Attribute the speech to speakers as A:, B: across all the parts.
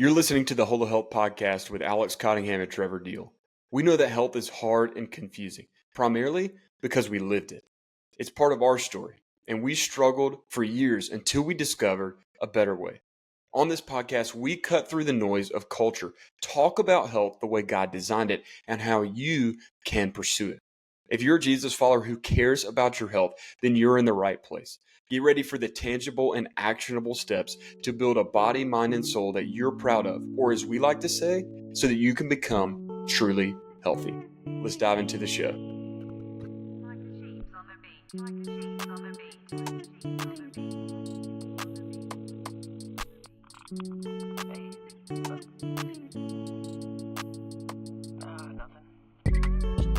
A: You're listening to the Holo Health Podcast with Alex Cottingham and Trevor Deal. We know that health is hard and confusing, primarily because we lived it. It's part of our story, and we struggled for years until we discovered a better way. On this podcast, we cut through the noise of culture, talk about health the way God designed it, and how you can pursue it. If you're a Jesus follower who cares about your health, then you're in the right place. Get ready for the tangible and actionable steps to build a body, mind, and soul that you're proud of, or as we like to say, so that you can become truly healthy. Let's dive into the show.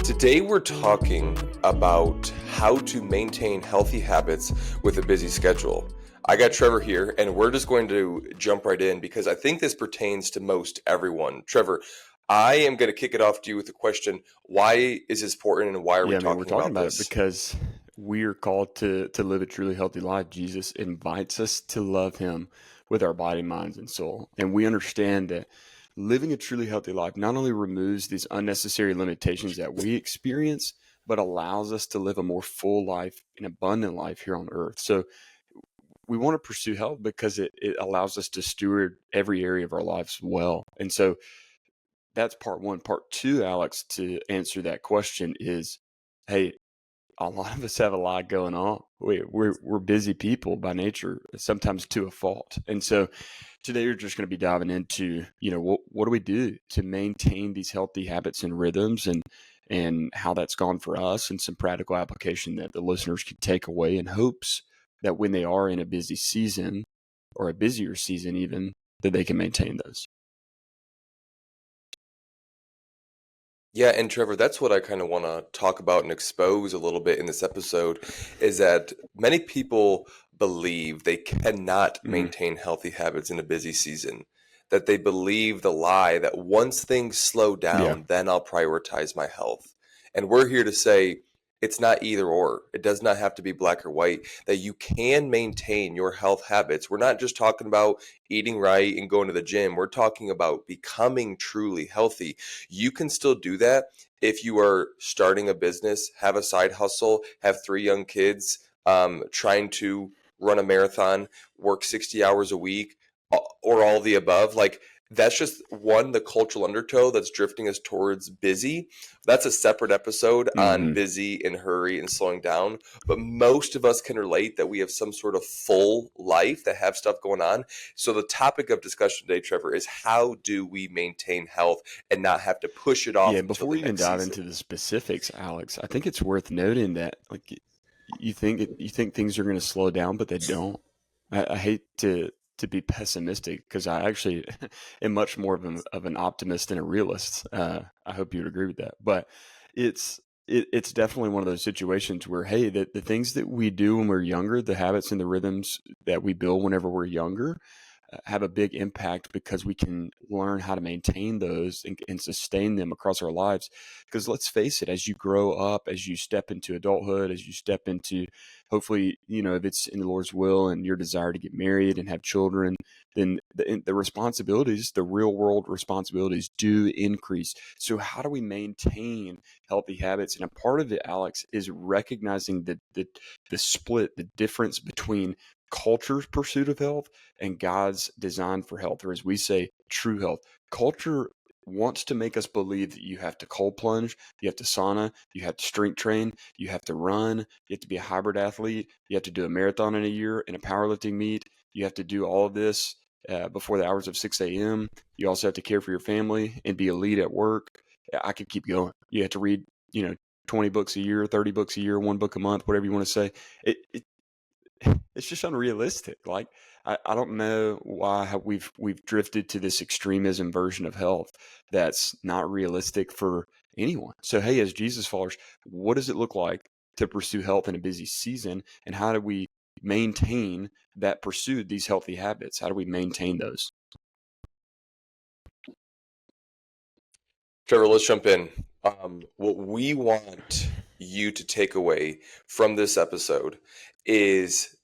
B: Today we're talking about how to maintain healthy habits with a busy schedule. I got Trevor here, and we're just going to jump right in because I think this pertains to most everyone. Trevor, I am going to kick it off to you with the question, why is this important and why are we talking about
A: it
B: this?
A: because we are called to live a truly healthy life. Jesus invites us to love him with our body, minds, and soul. And we understand that living a truly healthy life not only removes these unnecessary limitations that we experience, but allows us to live a more full life, an abundant life here on earth. So we want to pursue health because it allows us to steward every area of our lives well. And so that's part one. Part two, Alex, to answer that question is, hey, a lot of us have a lot going on. We're busy people by nature, sometimes to a fault. And so today we're just going to be diving into, what do we do to maintain these healthy habits and rhythms, and how that's gone for us, and some practical application that the listeners can take away in hopes that when they are in a busy season or a busier season even, that they can maintain those.
B: Yeah, and Trevor, that's what I kind of want to talk about and expose a little bit in this episode, is that many people believe they cannot maintain healthy habits in a busy season, that they believe the lie that once things slow
A: Yeah.
B: down, then I'll prioritize my health. And we're here to say it's not either or. It does not have to be black or white, that you can maintain your health habits. We're not just talking about eating right and going to the gym. We're talking about becoming truly healthy. You can still do that if you are starting a business, have a side hustle, have 3 young kids, trying to run a marathon, work 60 hours a week, or all the above. Like, that's just the cultural undertow that's drifting us towards busy. That's a separate episode on busy and hurry and slowing down. But most of us can relate that we have some sort of full life that have stuff going on. So the topic of discussion today, Trevor, is how do we maintain health and not have to push it off
A: Yeah,
B: until
A: before
B: the
A: we even
B: next
A: dive
B: season?
A: into the specifics, Alex, I think it's worth noting that you think things are going to slow down, but they don't. I hate to be pessimistic because I actually am much more of an optimist and a realist. I hope you would agree with that. But it's definitely one of those situations where, hey, the things that we do when we're younger, the habits and the rhythms that we build whenever we're younger, have a big impact because we can learn how to maintain those and sustain them across our lives. Because let's face it, as you grow up, as you step into adulthood, as you step into, hopefully, if it's in the Lord's will and your desire to get married and have children, then the responsibilities, the real world responsibilities do increase. So how do we maintain healthy habits? And a part of it, Alex, is recognizing the split, the difference between culture's pursuit of health and God's design for health, or as we say, true health. Culture wants to make us believe that you have to cold plunge, you have to sauna, you have to strength train, you have to run, you have to be a hybrid athlete, you have to do a marathon in a year in a powerlifting meet, you have to do all of this before the hours of 6 a.m. You also have to care for your family and be a lead at work. I could keep going. You have to read, 20 books a year, 30 books a year, 1 book a month, whatever you want to say. It's just unrealistic. Like, I don't know why we've drifted to this extremism version of health that's not realistic for anyone. So, hey, as Jesus followers, what does it look like to pursue health in a busy season, and how do we maintain that pursuit, these healthy habits? How do we maintain those?
B: Trevor, let's jump in. What we want you to take away from this episode is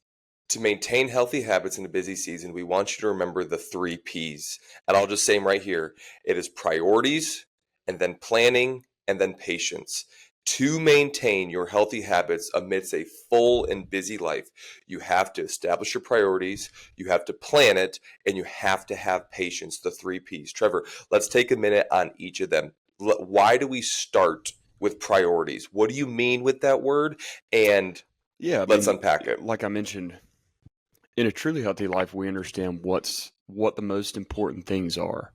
B: To maintain healthy habits in a busy season, we want you to remember the 3 Ps. And I'll just say them right here. It is priorities, and then planning, and then patience. To maintain your healthy habits amidst a full and busy life, you have to establish your priorities, you have to plan it, and you have to have patience, the 3 Ps. Trevor, let's take a minute on each of them. Why do we start with priorities? What do you mean with that word? And
A: Yeah, I
B: let's
A: mean,
B: unpack it.
A: like I mentioned, in a truly healthy life, we understand what the most important things are.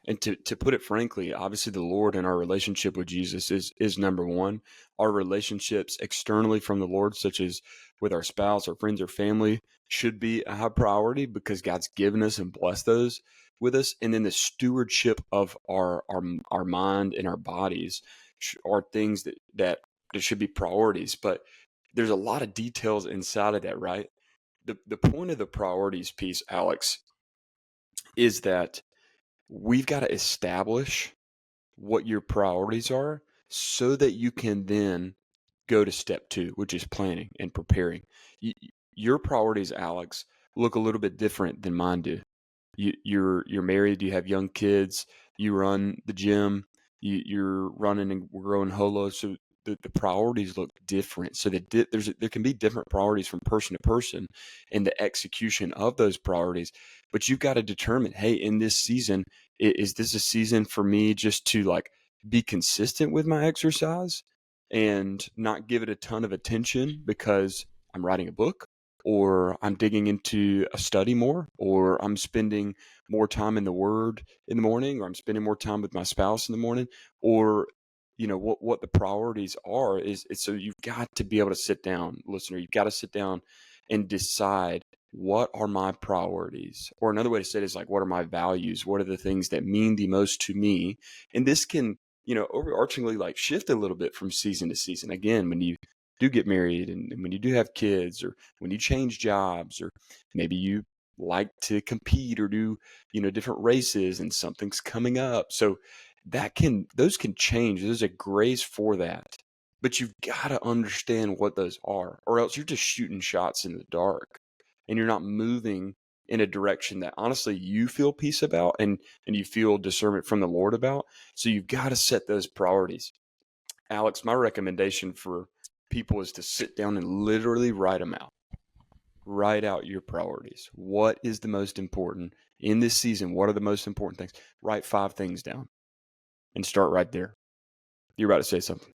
A: And to put it frankly, obviously the Lord and our relationship with Jesus is number one. Our relationships externally from the Lord, such as with our spouse, our friends, or family, should be a high priority because God's given us and blessed those with us. And then the stewardship of our mind and our bodies are things that should be priorities. But there's a lot of details inside of that, right? The point of the priorities piece, Alex, is that we've got to establish what your priorities are so that you can then go to step two, which is planning and preparing. Your priorities, Alex, look a little bit different than mine do. You're married, you have young kids, you run the gym, you're running and growing holo, so the priorities look different. So there can be different priorities from person to person in the execution of those priorities. But you've got to determine, hey, in this season, is this a season for me just to like be consistent with my exercise and not give it a ton of attention because I'm writing a book, or I'm digging into a study more, or I'm spending more time in the Word in the morning, or I'm spending more time with my spouse in the morning, or what the priorities are is so you've got to be able to sit down, listener. You've got to sit down and decide what are my priorities, or another way to say it is like what are my values? What are the things that mean the most to me? And this can overarchingly like shift a little bit from season to season. Again, when you do get married and when you do have kids, or when you change jobs, or maybe you like to compete or do different races and something's coming up, so those can change. There's a grace for that, but you've got to understand what those are, or else you're just shooting shots in the dark and you're not moving in a direction that honestly you feel peace about and you feel discernment from the Lord about. So you've got to set those priorities. Alex, my recommendation for people is to sit down and literally write them out. Write out your priorities. What is the most important in this season? What are the most important things? Write 5 things down and start right there. You're about to say something.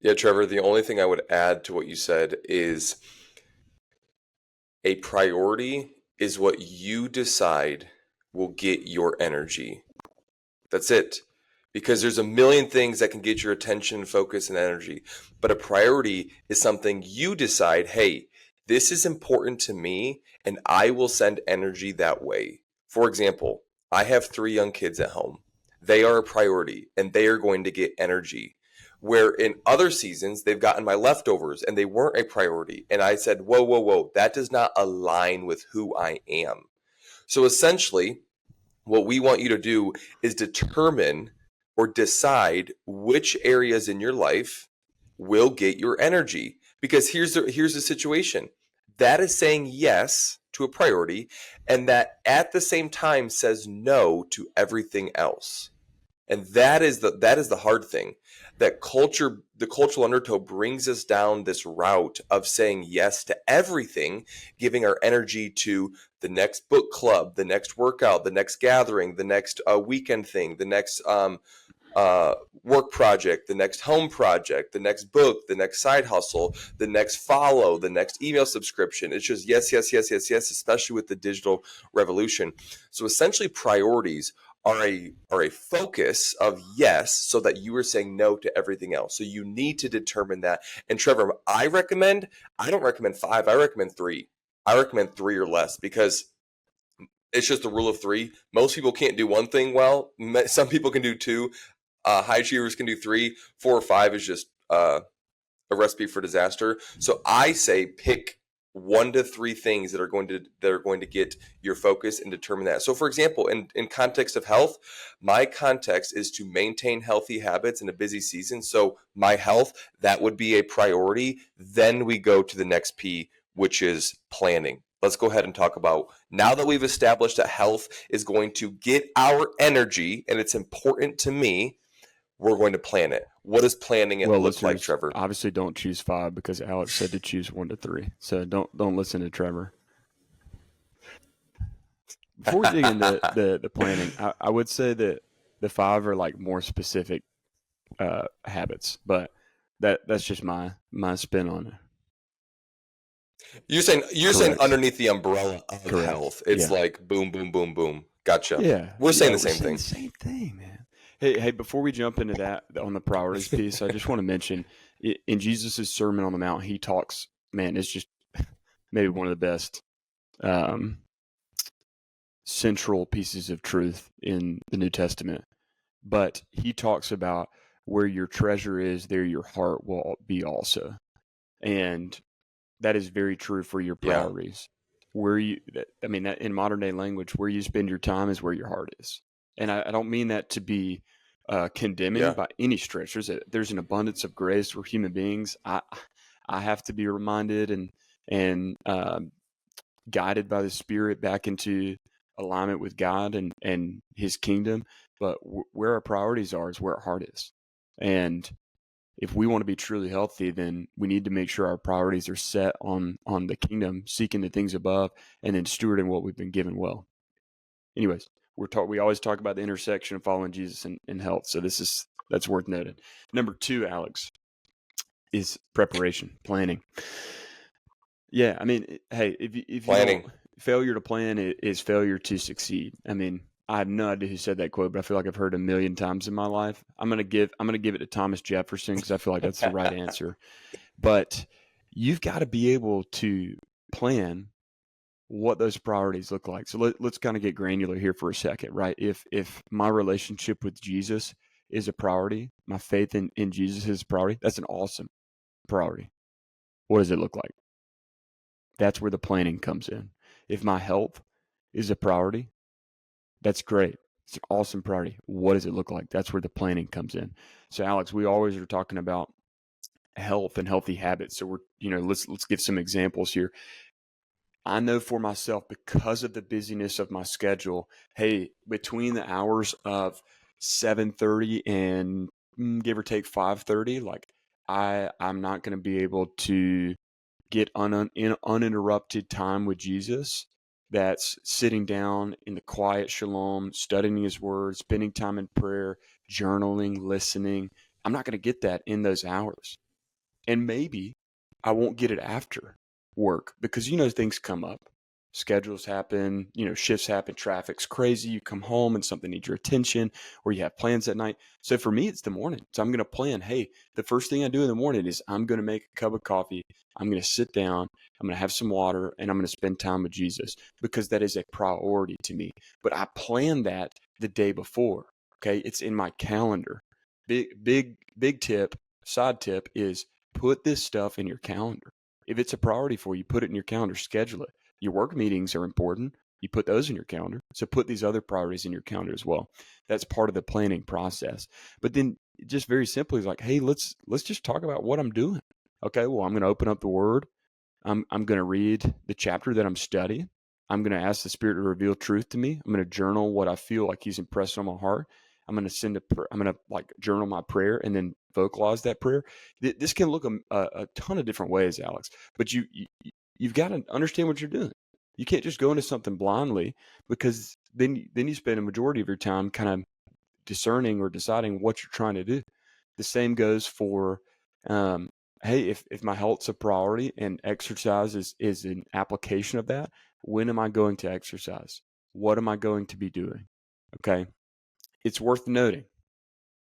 B: Yeah, Trevor, the only thing I would add to what you said is a priority is what you decide will get your energy. That's it. Because there's a million things that can get your attention, focus, and energy. But a priority is something you decide, hey, this is important to me, and I will send energy that way. For example, I have 3 young kids at home. They are a priority, and they are going to get energy. Where in other seasons, they've gotten my leftovers and they weren't a priority. And I said, whoa, whoa, whoa, that does not align with who I am. So essentially, what we want you to do is determine or decide which areas in your life will get your energy. Because here's the situation. That is saying yes to a priority, and that at the same time says no to everything else. And that is the hard thing. That the cultural undertow brings us down this route of saying yes to everything, giving our energy to the next book club, the next workout, the next gathering, the next weekend thing, the next uh, work project, the next home project, the next book, the next side hustle, the next follow, the next email subscription. It's just yes, yes, yes, yes, yes, especially with the digital revolution. So essentially, priorities are a focus of yes, so that you are saying no to everything else. So you need to determine that. And Trevor, I don't recommend 5, I recommend 3. I recommend 3 or less because it's just the rule of 3. Most people can't do one thing well. Some people can do 2. High achievers can do 3. 4 or 5 is just a recipe for disaster. So I say pick 1 to 3 things that are going to get your focus and determine that. So for example, in context of health, my context is to maintain healthy habits in a busy season. So my health, that would be a priority. Then we go to the next P, which is planning. Let's go ahead and talk about, now that we've established that health is going to get our energy and it's important to me, we're going to plan it. What does planning it
A: Well,
B: look like,
A: listeners,
B: Trevor?
A: obviously don't choose 5 because Alex said to choose 1 to 3. So don't listen to Trevor. Before we dig into the planning, I would say that the 5 are like more specific habits, but that's just my spin on it.
B: You're saying
A: Correct.
B: underneath the umbrella of
A: Correct.
B: health, it's
A: Yeah.
B: like boom, boom, boom, boom. Gotcha.
A: Yeah.
B: We're
A: Yeah.
B: saying the
A: We're
B: same
A: saying the
B: thing.
A: same thing, man. Hey, before we jump into that on the priorities piece, I just want to mention in Jesus' Sermon on the Mount, he talks, man, it's just maybe one of the best um, central pieces of truth in the New Testament. But he talks about where your treasure is, there your heart will be also. And that is very true for your
B: Yeah.
A: priorities. That in modern day language, where you spend your time is where your heart is. And I don't mean that to be condemning
B: Yeah.
A: by any stretch. There's an abundance of grace for human beings. I have to be reminded and guided by the Spirit back into alignment with God and His kingdom. But where our priorities are is where our heart is. And if we want to be truly healthy, then we need to make sure our priorities are set on the kingdom, seeking the things above, and then stewarding what we've been given well. Anyways, we always talk about the intersection of following Jesus and health. So that's worth noting. Number 2, Alex, is preparation, planning. Yeah, I mean, hey, if you don't,
B: Planning.
A: failure to plan is failure to succeed. I mean, I have no idea who said that quote, but I feel like I've heard it a million times in my life. I'm gonna give it to Thomas Jefferson because I feel like that's the right answer. But you've got to be able to plan what those priorities look like. So let's kind of get granular here for a second, right? If my relationship with Jesus is a priority, my faith in Jesus is a priority, that's an awesome priority. What does it look like? That's where the planning comes in. If my health is a priority, that's great. It's an awesome priority. What does it look like? That's where the planning comes in. So Alex, we always are talking about health and healthy habits. So let's give some examples here. I know for myself, because of the busyness of my schedule, hey, between the hours of 7:30 and give or take 5:30, like I'm not going to be able to get uninterrupted time with Jesus. That's sitting down in the quiet shalom, studying his word, spending time in prayer, journaling, listening. I'm not going to get that in those hours. And maybe I won't get it after work because things come up. Schedules happen, shifts happen, traffic's crazy. You come home and something needs your attention, or you have plans at night. So for me, it's the morning. So I'm going to plan, hey, the first thing I do in the morning is I'm going to make a cup of coffee. I'm going to sit down. I'm going to have some water, and I'm going to spend time with Jesus because that is a priority to me. But I plan that the day before. Okay. It's in my calendar. Big tip, side tip is put this stuff in your calendar. If it's a priority for you, put it in your calendar, schedule it. Your work meetings are important. You put those in your calendar. So put these other priorities in your calendar as well. That's part of the planning process. But then just very simply is like, hey, let's just talk about what I'm doing. Okay, well, I'm going to open up the word. I'm going to read the chapter that I'm studying. I'm going to ask the Spirit to reveal truth to me. I'm going to journal what I feel like He's impressed on my heart. I'm going to I'm going to journal my prayer and then vocalize that prayer. This can look a ton of different ways, Alex. But you've got to understand what you're doing. You can't just go into something blindly because then you spend a majority of your time kind of discerning or deciding what you're trying to do. The same goes for, hey, if my health's a priority and exercise is an application of that, when am I going to exercise? What am I going to be doing? Okay. It's worth noting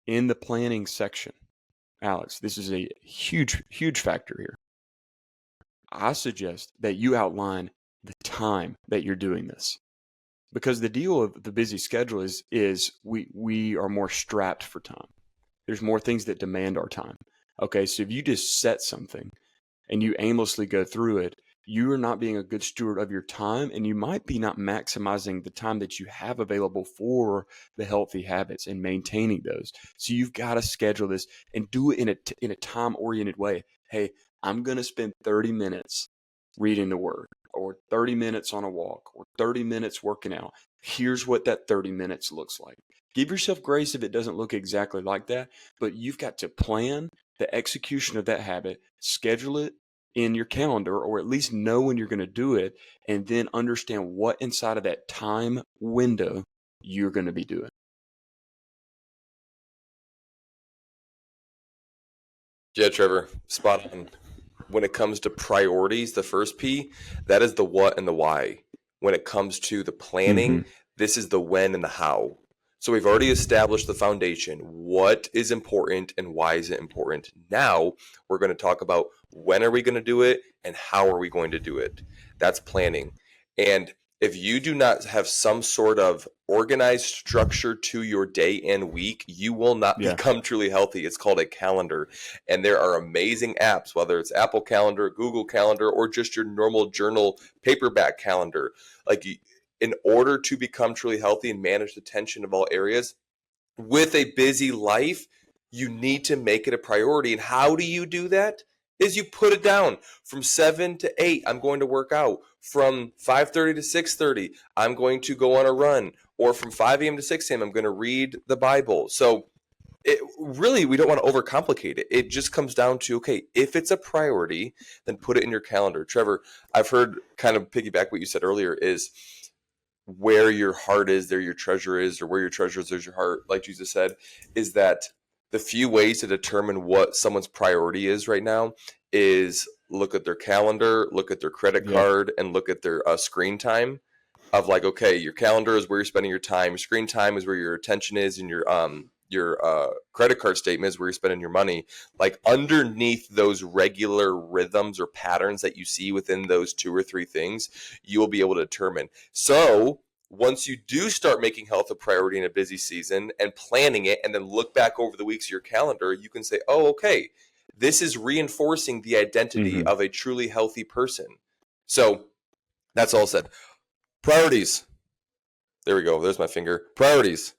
A: in the planning section, Alex, this is a huge, huge factor here. I suggest that you outline the time that you're doing this. Because the deal of the busy schedule is we are more strapped for time. There's more things that demand our time. Okay, so if you just set something and you aimlessly go through it, you are not being a good steward of your time, and you might be not maximizing the time that you have available for the healthy habits and maintaining those. So you've got to schedule this and do it in a time oriented way. Hey, I'm going to spend 30 minutes reading the word, or 30 minutes on a walk, or 30 minutes working out. Here's what that 30 minutes looks like. Give yourself grace if it doesn't look exactly like that, but you've got to plan the execution of that habit, schedule it in your calendar, or at least know when you're going to do it, and then understand what inside of that time window you're going to be doing.
B: Yeah, Trevor, spot on. When it comes to priorities, the first P, that is the what and the why. When it comes to the
A: Mm-hmm.
B: planning, this is the when and the how. So we've already established the foundation. What is important and why is it important? Now we're going to talk about when are we going to do it and how are we going to do it. That's planning. And if you do not have some sort of organized structure to your day and week, you will not
A: Yeah.
B: become truly healthy. It's called a calendar. And there are amazing apps, whether it's Apple Calendar, Google Calendar, or just your normal journal paperback calendar. Like, in order to become truly healthy and manage the tension of all areas with a busy life, you need to make it a priority. And how do you do that? Is you put it down from 7 to 8, I'm going to work out. From 5:30 to 6:30, I'm going to go on a run. Or from 5 a.m. to 6 a.m., I'm going to read the Bible. So really, we don't want to overcomplicate it. It just comes down to, okay, if it's a priority, then put it in your calendar. Trevor, I've heard, kind of piggyback what you said earlier, is where your heart is, there your treasure is, or where your treasure is, there's your heart, like Jesus said, is that the few ways to determine what someone's priority is right now is look at their calendar, look at their credit
A: Yeah.
B: card, and look at their screen time. Of like, okay, your calendar is where you're spending your time. Your screen time is where your attention is, and your credit card statement is where you're spending your money. Like, underneath those regular rhythms or patterns that you see within those two or three things, you will be able to determine. So once you do start making health a priority in a busy season and planning it, and then look back over the weeks of your calendar, you can say, oh, okay, this is reinforcing the identity
A: Mm-hmm.
B: of a truly healthy person. So that's all said. Priorities. There we go. There's my finger. Priorities.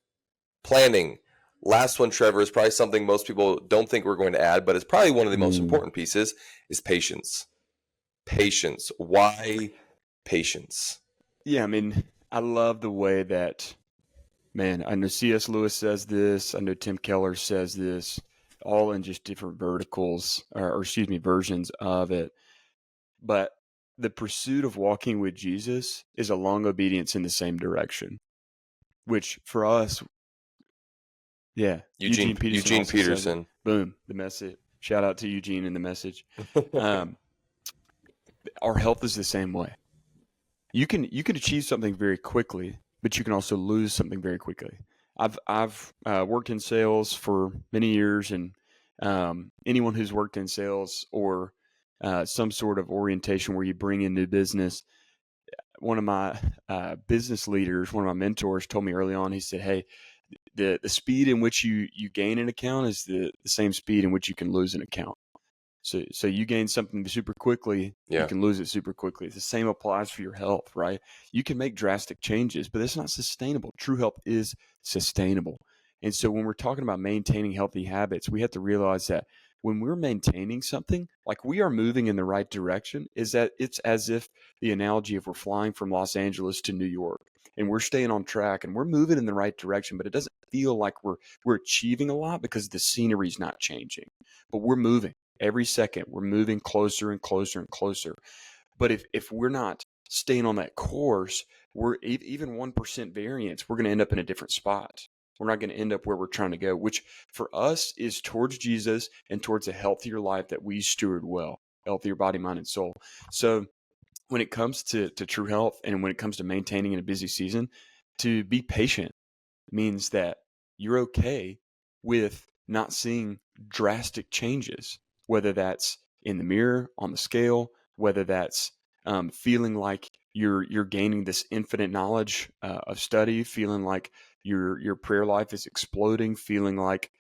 B: Planning. Last one, Trevor, is probably something most people don't think we're going to add, but it's probably one of the most
A: Mm.
B: important pieces, is patience. Patience. Why patience?
A: Yeah, I mean, I love the way that, man, I know C.S. Lewis says this, I know Tim Keller says this, all in just different verticals, or excuse me, versions of it. But the pursuit of walking with Jesus is a long obedience in the same direction, which for us, yeah, Eugene Peterson
B: Eugene
A: also says it.
B: Peterson.
A: Boom, the message. Shout out to Eugene in the message. Um, our health is the same way. You can achieve something very quickly, but you can also lose something very quickly. I've worked in sales for many years, and anyone who's worked in sales or some sort of orientation where you bring in new business, one of my business leaders, one of my mentors, told me early on. He said, "Hey, the speed in which you gain an account is the same speed in which you can lose an account." So you gain something super quickly, you
B: Yeah.
A: can lose it super quickly. The same applies for your health, right? You can make drastic changes, but it's not sustainable. True health is sustainable. And so when we're talking about maintaining healthy habits, we have to realize that when we're maintaining something, like we are moving in the right direction, is that it's as if the analogy of we're flying from Los Angeles to New York and we're staying on track and we're moving in the right direction, but it doesn't feel like we're achieving a lot because the scenery's not changing. But we're moving. Every second, we're moving closer and closer and closer. But if we're not staying on that course, we're even 1% variance, we're going to end up in a different spot. We're not going to end up where we're trying to go, which for us is towards Jesus and towards a healthier life that we steward well, healthier body, mind, and soul. So when it comes to true health and when it comes to maintaining in a busy season, to be patient means that you're okay with not seeing drastic changes, whether that's in the mirror, on the scale, whether that's feeling like you're gaining this infinite knowledge of study, feeling like your prayer life is exploding, feeling like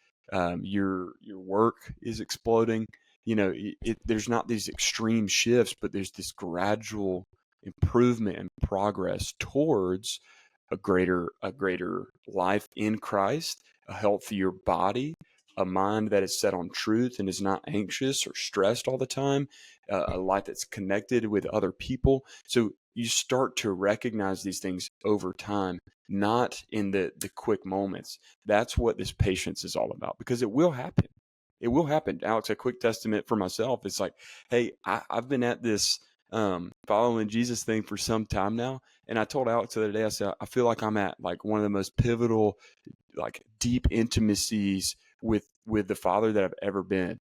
A: your work is exploding. there's not these extreme shifts, but there's this gradual improvement and progress towards a greater life in Christ, a healthier body, a mind that is set on truth and is not anxious or stressed all the time, a life that's connected with other people. So you start to recognize these things over time, not in the quick moments. That's what this patience is all about, because it will happen. It will happen. Alex, a quick testament for myself. It's like, hey, I've been at this following Jesus thing for some time now. And I told Alex the other day, I said, I feel like I'm at like one of the most pivotal, like deep intimacies with the Father that I've ever been.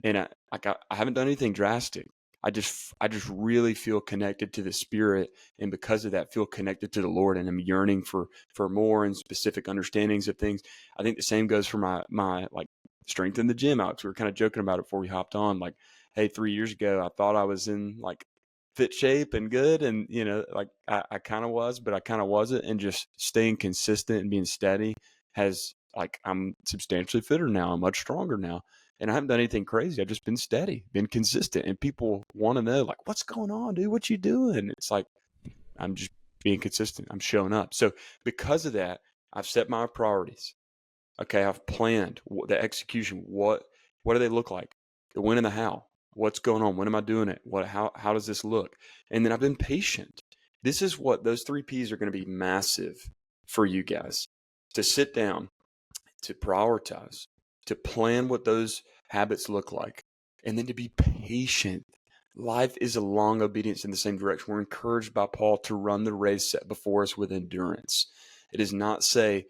A: And I haven't done anything drastic. I just really feel connected to the Spirit, and because of that, feel connected to the Lord, and I'm yearning for more and specific understandings of things. I think the same goes for my like strength in the gym, Alex. We were kind of joking about it before we hopped on. Like, hey, 3 years ago, I thought I was in like fit shape and good, and like I kind of was, but I kind of wasn't, and just staying consistent and being steady has, like, I'm substantially fitter now. I'm much stronger now. And I haven't done anything crazy. I've just been steady, been consistent. And people want to know, like, what's going on, dude? What you doing? It's like, I'm just being consistent. I'm showing up. So because of that, I've set my priorities. Okay, I've planned the execution. What do they look like? The when and the how. What's going on? When am I doing it? How does this look? And then I've been patient. This is what those 3 P's are going to be massive for you guys. To sit down, to prioritize, to plan what those habits look like, and then to be patient. Life is a long obedience in the same direction. We're encouraged by Paul to run the race set before us with endurance. It does not say,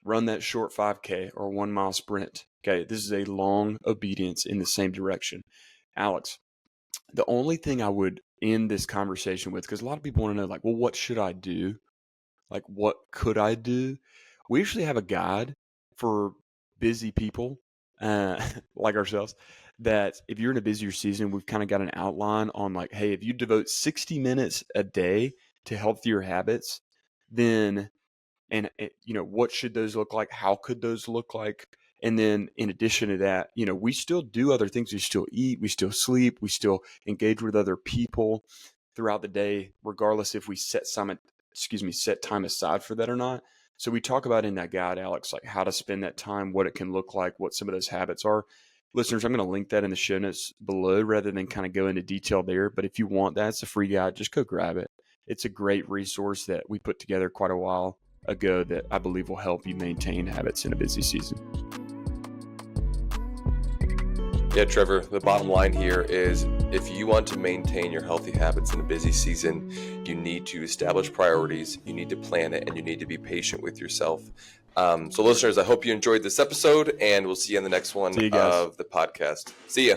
A: run that short 5K or 1 mile sprint. Okay, this is a long obedience in the same direction. Alex, the only thing I would end this conversation with, because a lot of people want to know, like, well, what should I do? Like, what could I do? We actually have a guide for busy people like ourselves, that if you're in a busier season, we've kind of got an outline on, like, hey, if you devote 60 minutes a day to healthier habits, then, and what should those look like? How could those look like? And then in addition to that, we still do other things. We still eat, we still sleep, we still engage with other people throughout the day, regardless if we set time aside for that or not. So we talk about in that guide, Alex, like how to spend that time, what it can look like, what some of those habits are. Listeners, I'm going to link that in the show notes below rather than kind of go into detail there. But if you want that, it's a free guide. Just go grab it. It's a great resource that we put together quite a while ago that I believe will help you maintain habits in a busy season.
B: Yeah, Trevor, the bottom line here is, if you want to maintain your healthy habits in a busy season, you need to establish priorities, you need to plan it, and you need to be patient with yourself. So listeners, I hope you enjoyed this episode, and we'll see you in the next one
A: See you guys.
B: of the podcast. See ya.